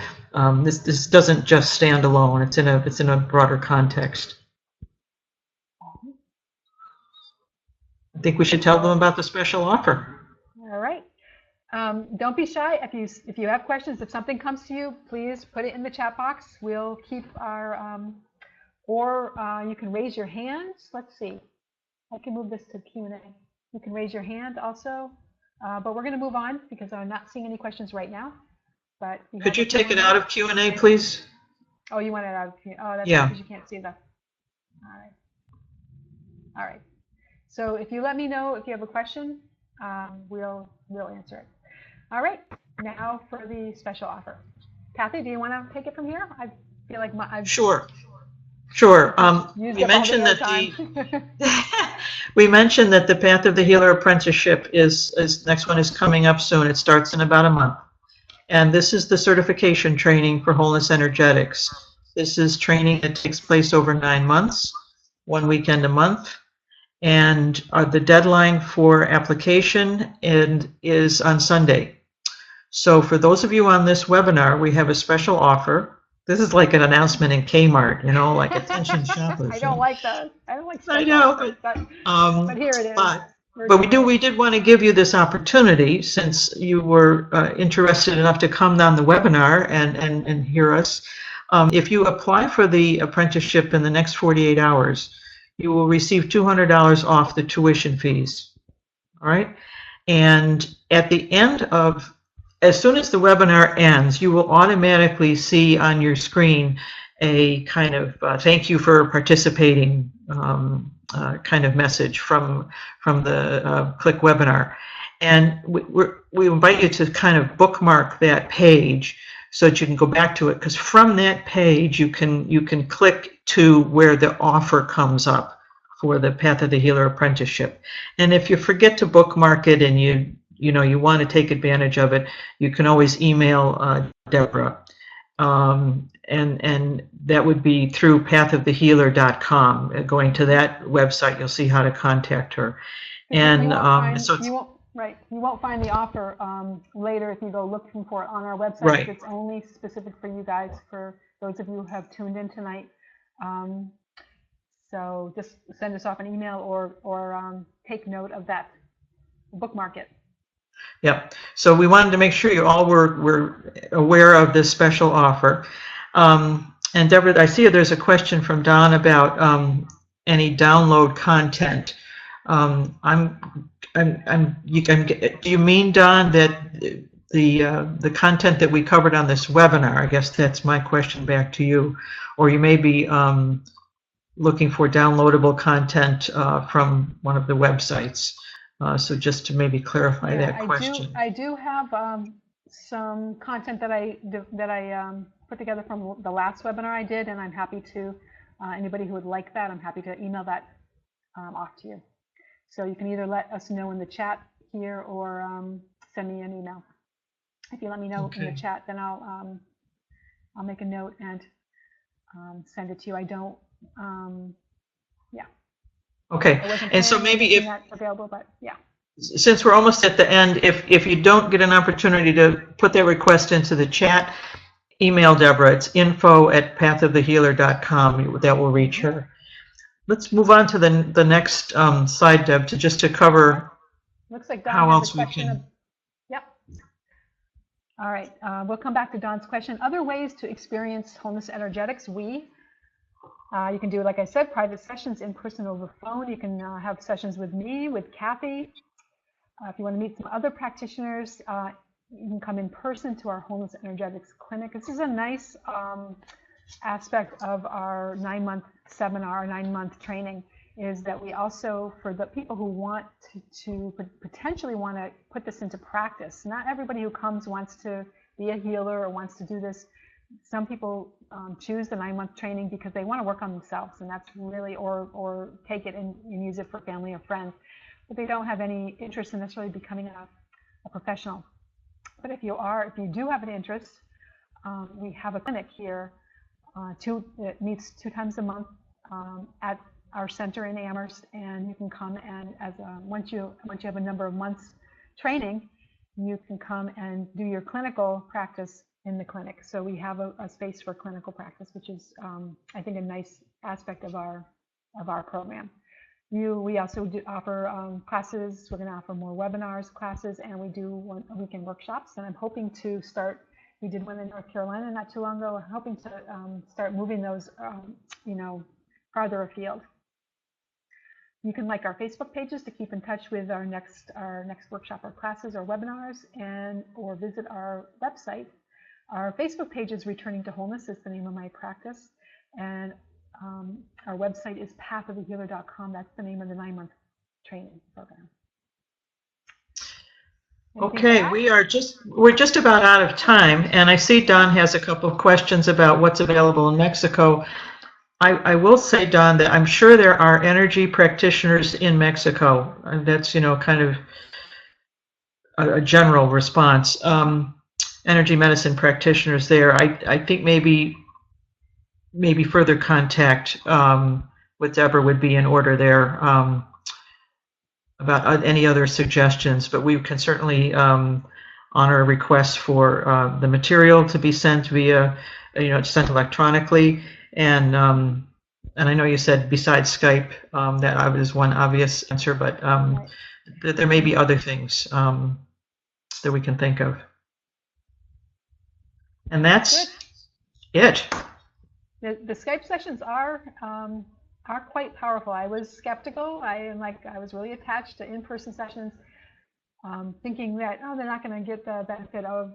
this doesn't just stand alone. It's in a broader context. I think we should tell them about the special offer. All right. Don't be shy. If you have questions, if something comes to you, please put it in the chat box. We'll keep our or you can raise your hands. Let's see. I can move this to Q&A. You can raise your hand also, but we're going to move on because I'm not seeing any questions right now. But could you take it out of Q&A, please? Oh, you want it out of Q&A? Oh, that's yeah. Because you can't see that. All right. So if you let me know if you have a question, we'll answer it. All right. Now for the special offer. Kathy, do you want to take it from here? I feel like I've Sure. We mentioned that we mentioned that the Path of the Healer apprenticeship is next one is coming up soon. It starts in about a month. And this is the certification training for Wholeness Energetics. This is training that takes place over 9 months, 1 weekend a month. And the deadline for application is on Sunday. So for those of you on this webinar, we have a special offer This is like an announcement in Kmart, you know, like attention shoppers. I don't like those. I don't like I special know, offers, but um, here it is. but We're but we doing it. we did want to give you this opportunity since you were interested enough to come on the webinar and hear us. If you apply for the apprenticeship in the next 48 hours, you will receive $200 off the tuition fees. All right. And at the end of, as soon as the webinar ends, you will automatically see on your screen a kind of thank you for participating kind of message from the Click webinar. And we invite you to kind of bookmark that page so that you can go back to it, because from that page you can click to where the offer comes up for the Path of the Healer apprenticeship. And if you forget to bookmark it and you want to take advantage of it, you can always email Deborah. And that would be through pathofthehealer.com. Going to that website, you'll see how to contact her. And you won't find the offer later if you go looking for it on our website. Right. It's only specific for you guys, for those of you who have tuned in tonight. So just send us off an email or take note of that. Bookmark it. Yep. So we wanted to make sure you all were aware of this special offer. And Deborah, I see there's a question from Don about any download content. Do you mean, Don, that the content that we covered on this webinar? I guess that's my question back to you. Or you may be looking for downloadable content from one of the websites. So just to maybe clarify that question. I do have some content that I put together from the last webinar I did, and I'm happy to, anybody who would like that, I'm happy to email that off to you. So you can either let us know in the chat here or send me an email. If you let me know in the chat, then I'll make a note and send it to you. I don't, yeah. Okay, and so maybe if available, but yeah. Since we're almost at the end, if you don't get an opportunity to put that request into the chat, email Deborah. It's info@pathofthehealer.com. That will reach her. Let's move on to the next slide, Deb, to cover. Looks like Don how has else a we question. can. Yep. All right, we'll come back to Don's question. Other ways to experience Wholeness Energetics. You can do, like I said, private sessions in person over phone. You can have sessions with me, with Kathy. If you want to meet some other practitioners, you can come in person to our Wholeness Energetics clinic. This is a nice aspect of our 9-month seminar, 9-month training, is that we also, for the people who want to potentially want to put this into practice, not everybody who comes wants to be a healer or wants to do this. Some people choose the 9-month training because they want to work on themselves, and that's really, or take it and use it for family or friends, but they don't have any interest in necessarily becoming a professional. But if you do have an interest, we have a clinic here. It meets 2 times a month at our center in Amherst, and you can come and once you have a number of months training, you can come and do your clinical practice in the clinic. So we have a space for clinical practice, which is I think a nice aspect of our program. We also do offer classes. We're going to offer more webinars, classes, and we do weekend workshops. And I'm hoping to start. We did one in North Carolina not too long ago. I'm hoping to start moving those, farther afield. You can like our Facebook pages to keep in touch with our next workshop or classes or webinars, or visit our website. Our Facebook page is Returning to Wholeness. Is the name of my practice, and our website is pathofthehealer.com. That's the name of the 9-month training program. Okay, we're just about out of time, and I see Don has a couple of questions about what's available in Mexico. I will say, Don, that I'm sure there are energy practitioners in Mexico, and that's kind of a general response. Energy medicine practitioners there. I think maybe further contact with Deborah would be in order there about any other suggestions, but we can certainly honor a request for the material to be sent via sent electronically. And I know you said besides Skype, that was one obvious answer, but Right. there may be other things that we can think of. And that's it. The Skype sessions are quite powerful. I was skeptical. I was really attached to in-person sessions, thinking that they're not going to get the benefit of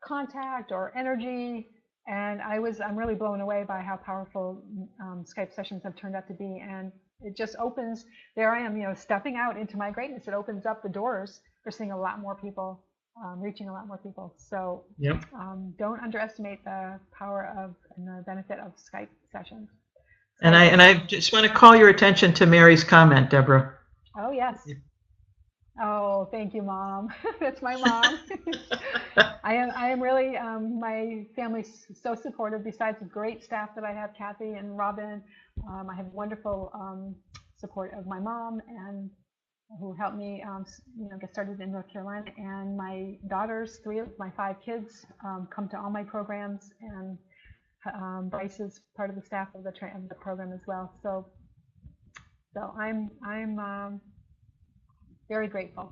contact or energy. And I'm really blown away by how powerful Skype sessions have turned out to be. And it just opens. There I am, stepping out into my greatness. It opens up the doors for seeing a lot more people, reaching a lot more people. So Yep. don't underestimate the power of and the benefit of Skype sessions. And I just want to call your attention to Mary's comment, Deborah. Oh, yes. Oh, thank you, Mom. That's my mom. I am really, my family's so supportive. Besides the great staff that I have, Kathy and Robin, I have wonderful support of my mom, and who helped me, get started in North Carolina. And my daughters, 3 of my 5 kids, come to all my programs, and Bryce is part of the staff of the program as well. So I'm very grateful.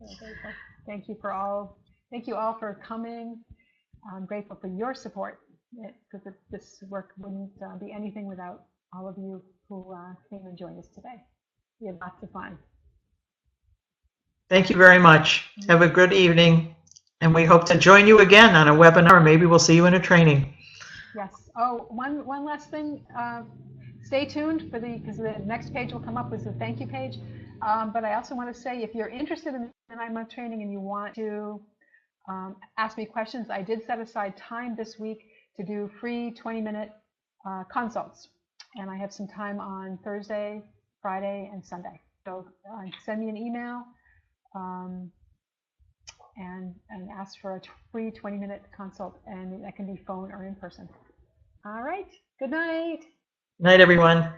Very grateful. Thank you all for coming. I'm grateful for your support, because this work wouldn't be anything without all of you who came and joined us today. We had lots of fun. Thank you very much. Have a good evening. And we hope to join you again on a webinar, or maybe we'll see you in a training. Yes. Oh, one last thing. Stay tuned because the next page will come up with the thank you page. But I also want to say, if you're interested in the 9-month training and you want to ask me questions, I did set aside time this week to do free 20-minute consults. And I have some time on Thursday, Friday, and Sunday. So send me an email and ask for a free 20-minute consult, and that can be phone or in person. All right. Good night. Night, everyone.